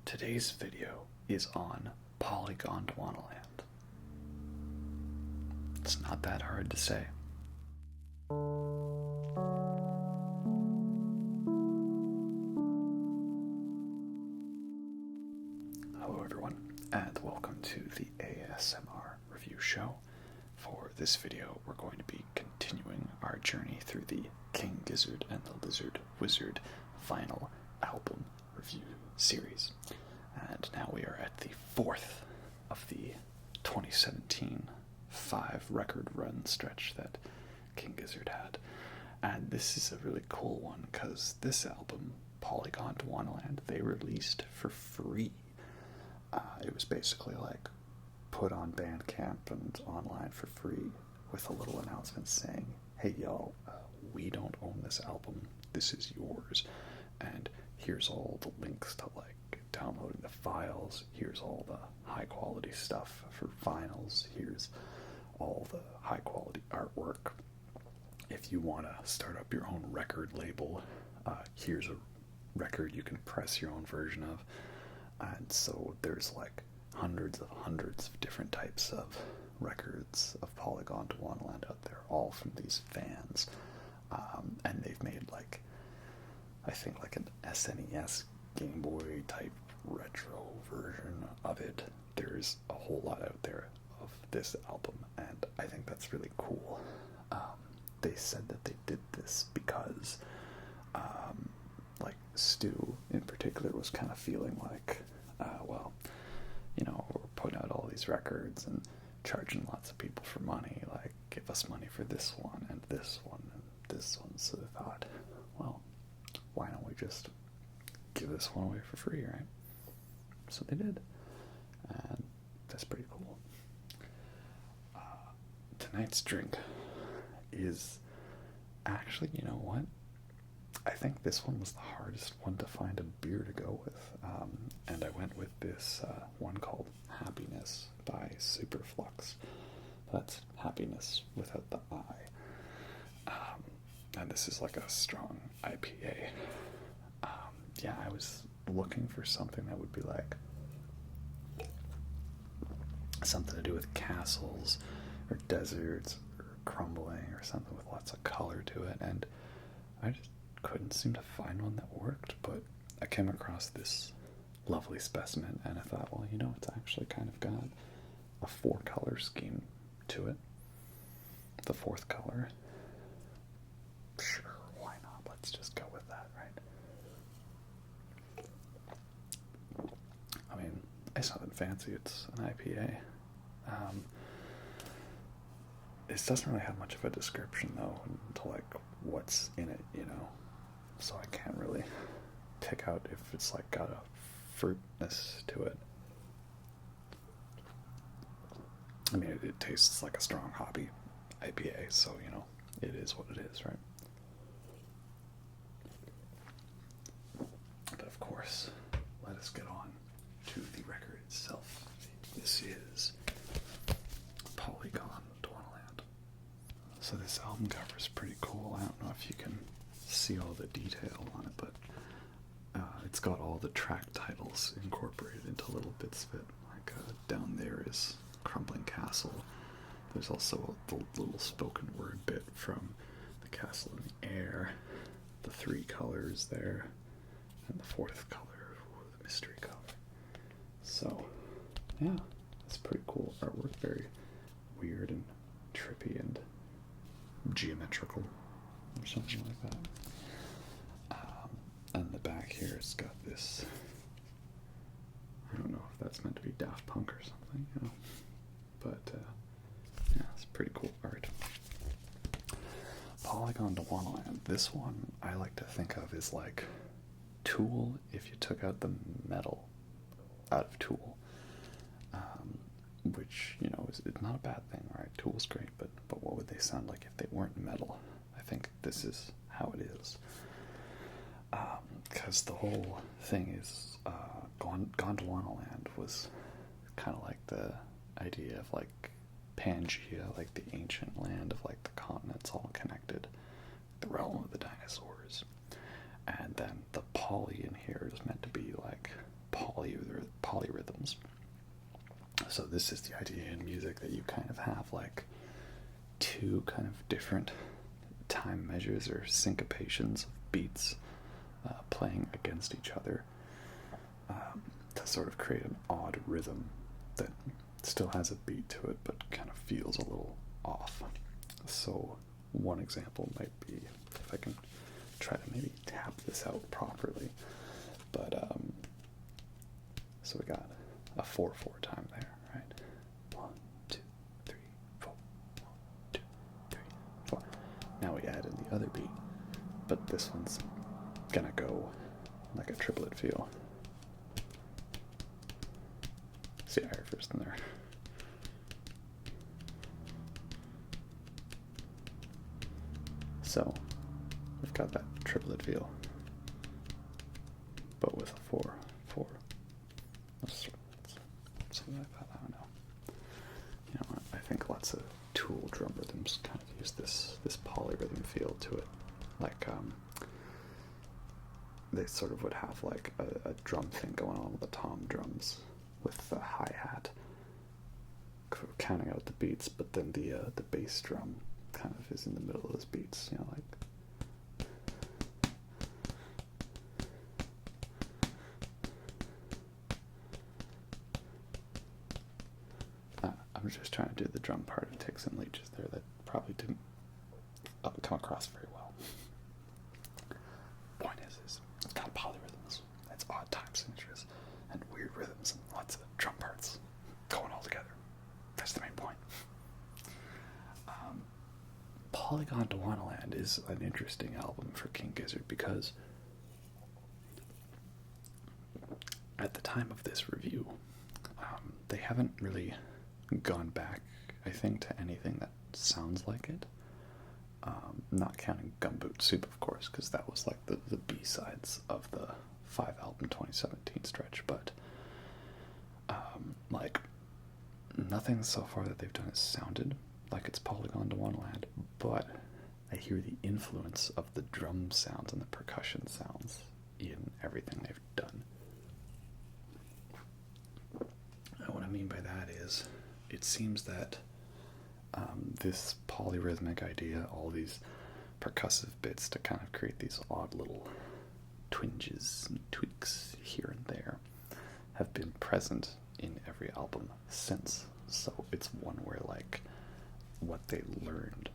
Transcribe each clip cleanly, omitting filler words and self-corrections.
Today's video is on Polygondwanaland. It's not that hard to say. Hello everyone, and welcome to the ASMR review show. For this video, we're going to be continuing our journey through the King Gizzard and the Lizard Wizard final album review series. And now we are at the fourth of the 2017 5-record run stretch that King Gizzard had. And this is a really cool one because this album, Polygondwanaland, they released for free. It was basically like put on Bandcamp and online for free with a little announcement saying, hey y'all, we don't own this album, this is yours, and here's all the links to like downloading the files, here's all the high quality stuff for vinyls, here's all the high quality artwork. If you want to start up your own record label, here's a record you can press your own version of. And so there's like hundreds of different types of records of Polygondwanaland out there, all from these fans. And they've made like, I think like an SNES Game Boy type retro version of it. There's a whole lot out there of this album, and I think that's really cool. They said that they did this because like Stu in particular was kind of feeling like, well, you know, we're putting out all these records and charging lots of people for money, like give us money for this one and this one and this one. So they thought, well, why don't we just give this one away for free, right? So they did, and that's pretty cool. Tonight's drink is actually, you know what? I think this one was the hardest one to find a beer to go with, and I went with this one called Happiness by Superflux. That's happiness without the I. And this is like a strong IPA. Yeah, I was looking for something that would be like something to do with castles or deserts or crumbling or something with lots of color to it, and I just couldn't seem to find one that worked. But I came across this lovely specimen and I thought, well, you know, it's actually kind of got a 4-color scheme to it. The 4th color, sure, why not? Let's just go with that, right? I mean, it's nothing fancy, it's an IPA. It doesn't really have much of a description though into like what's in it, you know, so I can't really pick out if it's like got a fruitness to it. I mean, it tastes like a strong hoppy IPA, so you know, it is what it is, right? But of course, let us get on to the record itself. This is Polygondwanaland. So this album cover is pretty cool. I don't know if you can see all the detail on it, but it's got all the track titles incorporated into little bits of it. Like down there is Crumbling Castle. There's also the little spoken word bit from the castle in the air, the 3 colors there, and the 4th color, the mystery color. So, yeah, it's pretty cool artwork, very weird and trippy and geometrical, or something like that. And the back here, it's got this, I don't know if that's meant to be Daft Punk or something, you know, but yeah, it's pretty cool art. Polygondwanaland, this one I like to think of as like Tool if you took out the metal out of Tool, which, you know, is not a bad thing, right? Tool's great, but what would they sound like if they weren't metal? I think this is how it is. Because the whole thing is, Gondwanaland was kind of like the idea of like Pangea, like the ancient land of like the continents all connected, the realm of the dinosaurs. And then the poly in here is meant to be like poly albums. So this is the idea in music that you kind of have like two kind of different time measures or syncopations of beats playing against each other to sort of create an odd rhythm that still has a beat to it but kind of feels a little off. So one example might be, if I can try to maybe tap this out properly, but so we got a 4/4 time there, right? 1, 2, 3, 4. 1, 2, 3, 4. Now we add in the other beat, but this one's gonna go like a triplet feel. See, I heard first in there. So we've got that triplet feel, but with a 4/4. Something like that. I don't know. You know, I think lots of Tool drum rhythms kind of use this polyrhythm feel to it. Like they sort of would have like a drum thing going on with the tom drums with the hi-hat counting out the beats, but then the bass drum kind of is in the middle of those beats, you know, like. I'm just trying to do the drum part. It takes some leeches there that probably didn't come across very well. Point is it's got polyrhythms. It's odd time signatures and weird rhythms and lots of drum parts going all together. That's the main point. Polygondwanaland is an interesting album for King Gizzard because at the time of this review, they haven't really gone back, I think, to anything that sounds like it. Not counting Gumboot Soup, of course, because that was like the B-sides of the 5-album 2017 stretch, but like nothing so far that they've done has sounded like it's Polygondwanaland, but I hear the influence of the drum sounds and the percussion sounds in everything they've done. And what I mean by that is, it seems that this polyrhythmic idea, all these percussive bits to kind of create these odd little twinges and tweaks here and there, have been present in every album since. So it's one where like what they learned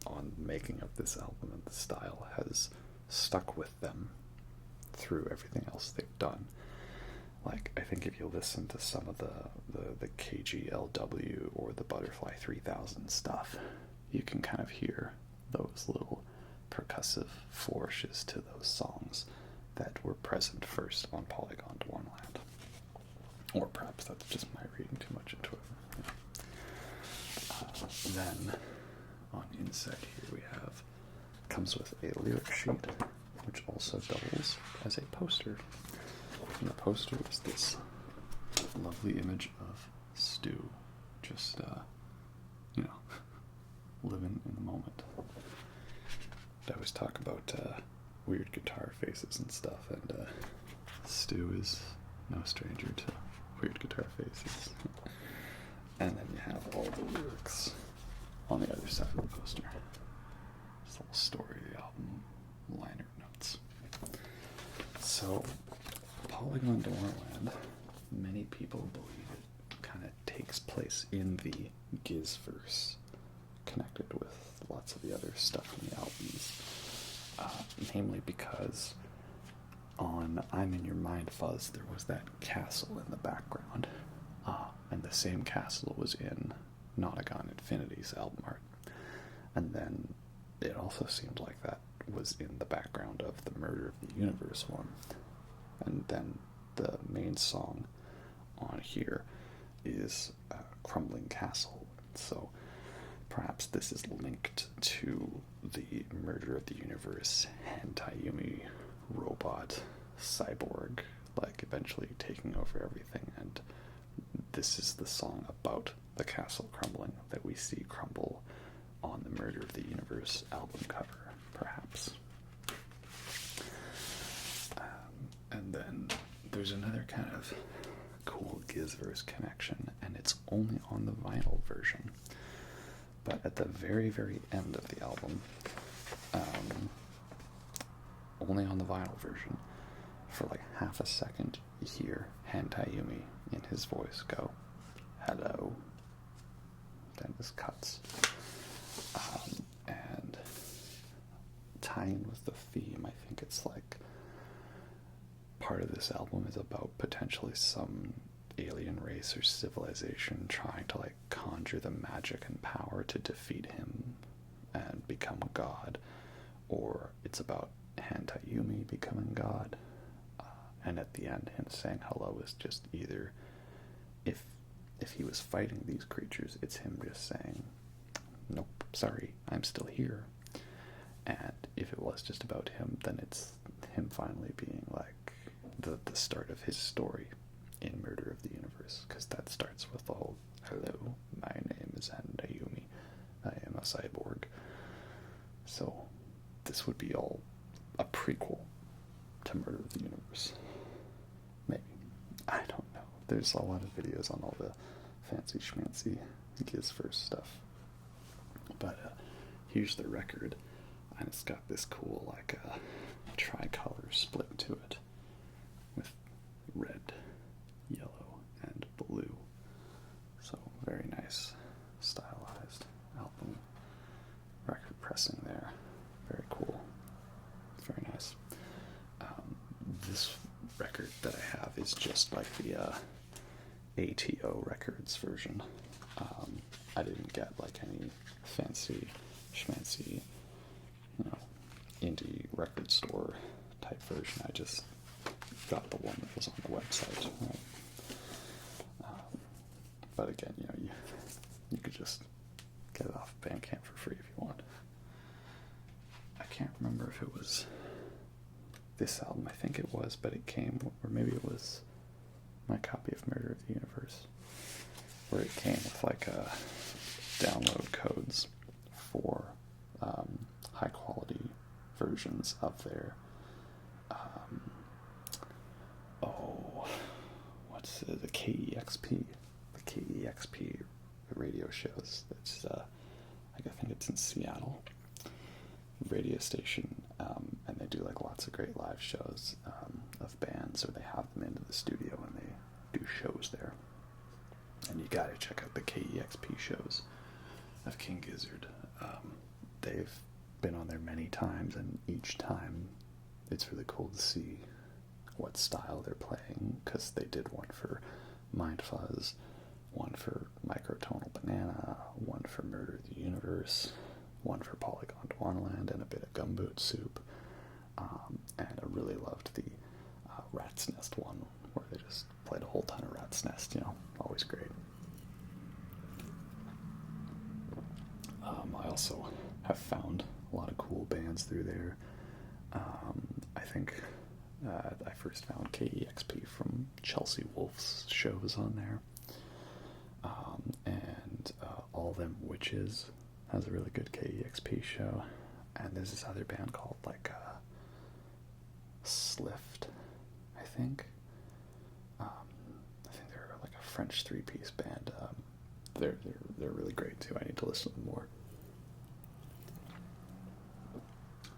on making of this album and the style has stuck with them through everything else they've done. Like, I think if you listen to some of the KGLW or the Butterfly 3000 stuff, you can kind of hear those little percussive flourishes to those songs that were present first on Polygondwanaland. Or perhaps that's just my reading too much into it. Then, on inside here we have, comes with a lyric sheet, which also doubles as a poster. And the poster is this lovely image of Stu, just, you know, living in the moment. I always talk about weird guitar faces and stuff, and Stu is no stranger to weird guitar faces. And then you have all the lyrics on the other side of the poster. This little story of the album, liner notes. So, Polygondwanaland, many people believe it kind of takes place in the Gizzverse, connected with lots of the other stuff in the albums, namely because on I'm in Your Mind Fuzz there was that castle in the background, and the same castle was in Notagon Infinity's album art, and then it also seemed like that was in the background of the Murder of the Universe one. And then the main song on here is Crumbling Castle. So perhaps this is linked to the Murder of the Universe and Tyumi robot cyborg, like eventually taking over everything. And this is the song about the castle crumbling that we see crumble on the Murder of the Universe album cover, perhaps. And then there's another kind of cool Gizzverse connection, and it's only on the vinyl version. But at the very, very end of the album, only on the vinyl version, for like half a second, you hear Tyumi in his voice go, "Hello." Then this cuts. And tying with the theme, I think it's like part of this album is about potentially some alien race or civilization trying to like conjure the magic and power to defeat him and become a god, or it's about Tyumi becoming god, and at the end him saying hello is just either, if he was fighting these creatures, it's him just saying, "Nope, sorry, I'm still here." And if it was just about him, then it's him finally being like the start of his story in Murder of the Universe, because that starts with the whole, "Hello, my name is Tyumi, I am a cyborg." So this would be all a prequel to Murder of the Universe. Maybe. I don't know. There's a lot of videos on all the fancy schmancy Gizzverse stuff. But here's the record, and it's got this cool like tricolor split to it with red, yellow, and blue. So very nice stylized album record pressing there. Very cool. Very nice. This record that I have is just like the ATO Records version. I didn't get like any fancy schmancy, indie record store type version. I just got the one that was on the website. Right? But again, you could just get it off Bandcamp for free if you want. I can't remember if it was this album. I think it was, but it came, or maybe it was my copy of Murder of the Universe, where it came with like download codes for high quality versions of their the KEXP, radio shows. It's I think it's in Seattle radio station, and they do like lots of great live shows of bands, or they have them into the studio and they do shows there. And you gotta check out the KEXP shows of King Gizzard. They've been on there many times, and each time it's really cool to see what style they're playing, because they did one for Mind Fuzz, one for Microtonal Banana, one for Murder of the Universe, one for Polygondwanaland, and a bit of Gumboot Soup. And I really loved the Rat's Nest one, where they just played a whole ton of Rat's Nest, always great. I also have found a lot of cool bands through there. I think I first found KEXP from Chelsea Wolf's shows on there. And All Them Witches has a really good KEXP show. And there's this other band called like Slift, I think. I think they're like a French three-piece band. They're really great too. I need to listen to them more.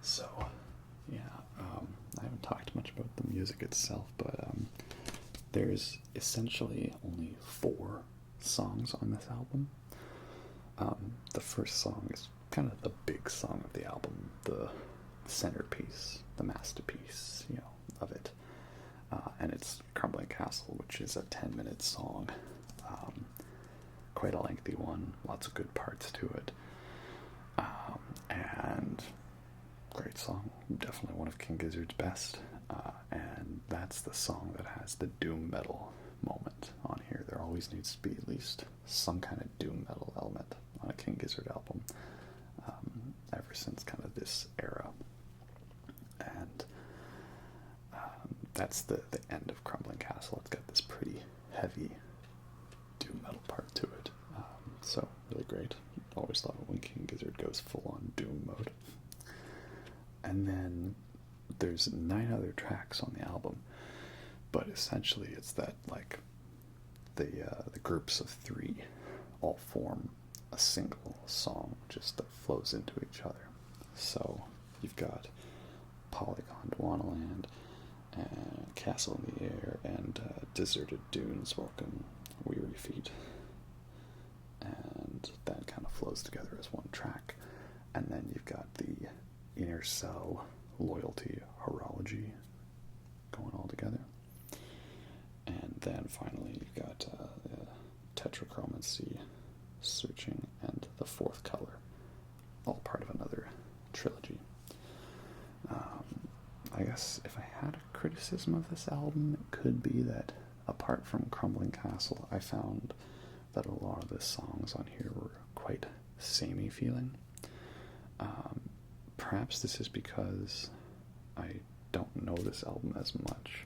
So, yeah, I haven't talked much about the music itself, but there's essentially only 4 songs on this album. The first song is kind of the big song of the album, the centerpiece, the masterpiece, of it. And it's Crumbling Castle, which is a 10-minute song. Quite a lengthy one, lots of good parts to it. And great song, definitely one of King Gizzard's best. And that's the song that has the doom metal moment on here. There always needs to be at least some kind of doom metal element on a King Gizzard album, ever since kind of this era. And that's the end of Crumbling Castle. It's got this pretty heavy doom metal part to it. So really great. Always love it when King Gizzard goes full on doom mode. And then there's 9 other tracks on the album, but essentially it's that like the groups of three all form a single song just that flows into each other. So you've got Polygondwanaland, and Castle in the Air, and Deserted Dunes, Welcome Weary Feet. And that kind of flows together as one track. And then you've got the Inner Cell, Loyalty, Horology going all together. And then finally you've got Tetrachromacy, Searching, and The Fourth Color, all part of another trilogy. I guess if I had a criticism of this album, it could be that apart from Crumbling Castle, I found that a lot of the songs on here were quite samey feeling. Perhaps this is because I don't know this album as much.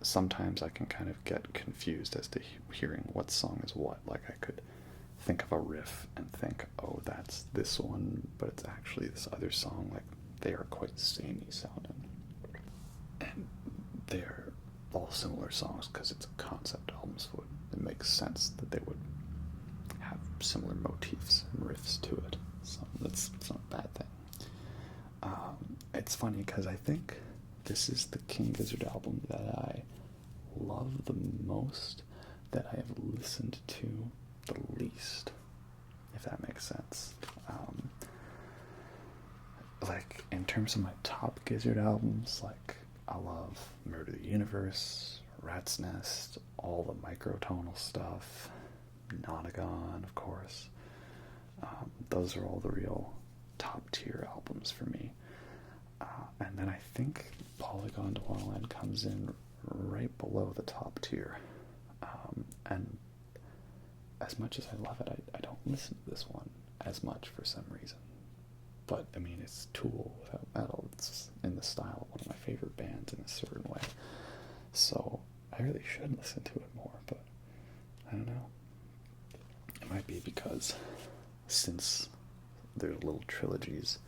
Sometimes I can kind of get confused as to hearing what song is what. Like, I could think of a riff and think, oh, that's this one, but it's actually this other song. Like, they are quite samey sounding. And they're all similar songs because it's a concept album, so it makes sense that they would have similar motifs and riffs to it. So it's not a bad thing. It's funny because I think this is the King Gizzard album that I love the most, that I have listened to the least, if that makes sense. Like, in terms of my top Gizzard albums, like, I love Murder the Universe, Rat's Nest, all the microtonal stuff, Nonagon, of course. Those are all the real top tier albums for me. And then I think Polygondwanaland comes in right below the top tier. And as much as I love it, I don't listen to this one as much for some reason. But, I mean, it's Tool without metal. It's in the style of one of my favorite bands in a certain way. So I really should listen to it more, but I don't know. It might be because since there's little trilogies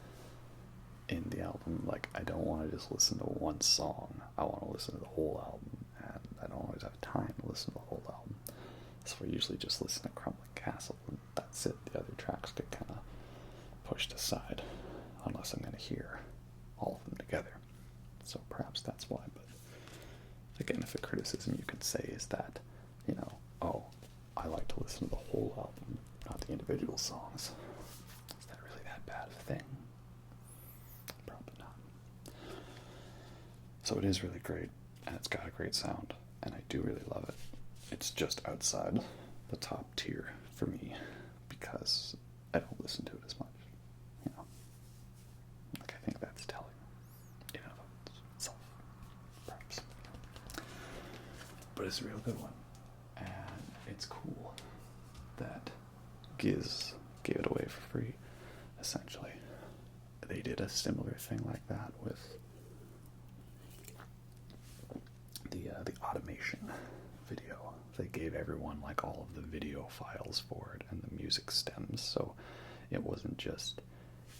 in the album, like, I don't want to just listen to one song. I want to listen to the whole album, and I don't always have time to listen to the whole album. So I usually just listen to Crumbling Castle, and that's it. The other tracks get kind of pushed aside unless I'm going to hear all of them together. So perhaps that's why. But again, if a criticism you could say is that, you know, oh, I like to listen to the whole album, not the individual songs, is that really that bad of a thing? Probably not. So it is really great, and it's got a great sound, and I do really love it. It's just outside the top tier for me because I don't listen to it as much. You know, like, I think that's telling in and of itself, perhaps. But it's a real good one, and it's cool that Giz gave it away for free. Essentially, they did a similar thing like that with the automation video. They gave everyone, like, all of the video files for it and the music stems, so it wasn't just,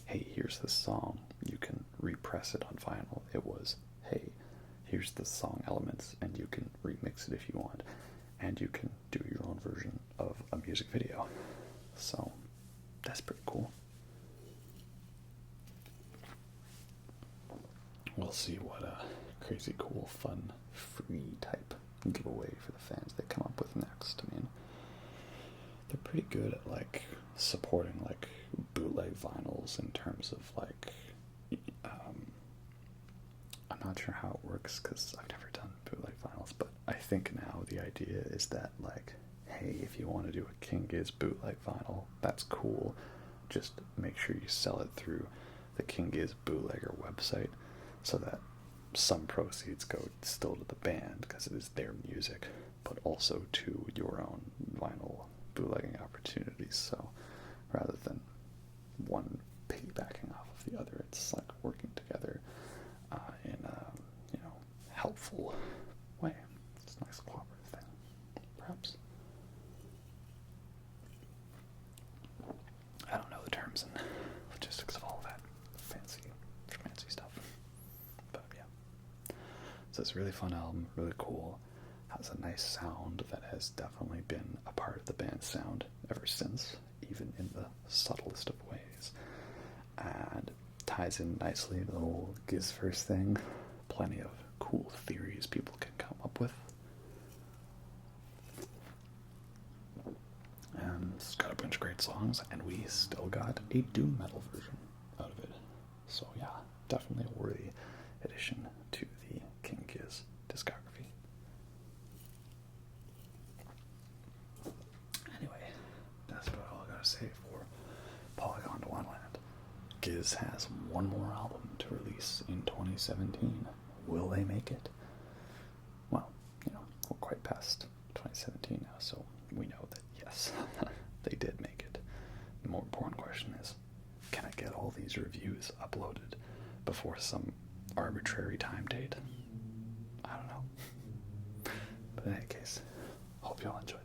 hey, here's the song, you can repress it on vinyl. It was, hey, here's the song elements, and you can remix it if you want, and you can do your own version of a music video. So that's pretty cool. We'll see what a crazy cool, fun, free type giveaway for the fans they come up with next. I mean, they're pretty good at, like, supporting, like, bootleg vinyls in terms of, like, I'm not sure how it works because I've never done bootleg vinyls, but I think now the idea is that, like, hey, if you want to do a King Giz bootleg vinyl, that's cool. Just make sure you sell it through the King Giz bootlegger website so that some proceeds go still to the band because it is their music, but also to your own vinyl bootlegging opportunities. So rather than one piggybacking off of the other, it's like working together in a, you know, helpful way. It's a nice cooperative thing, perhaps. I don't know the terms and logistics of all that fancy stuff. But yeah. So it's a really fun album, really cool. has a nice sound that has definitely been a part of the band's sound ever since, even in the subtlest of ways. And ties in nicely the whole Gizzard thing. Plenty of cool theories people can come up with. And it's got a bunch of great songs, and we still got a doom metal version out of it. So yeah, definitely a worthy addition to the King Giz discography. Anyway, that's about all I gotta say for Polygondwanaland. Giz has one more album to release in 2017. Will they make it? Well, we're quite past 2017 now, so we know that yes, they did make it. The more important question is, can I get all these reviews uploaded before some arbitrary time date? I don't know. But in any case, hope you all enjoyed.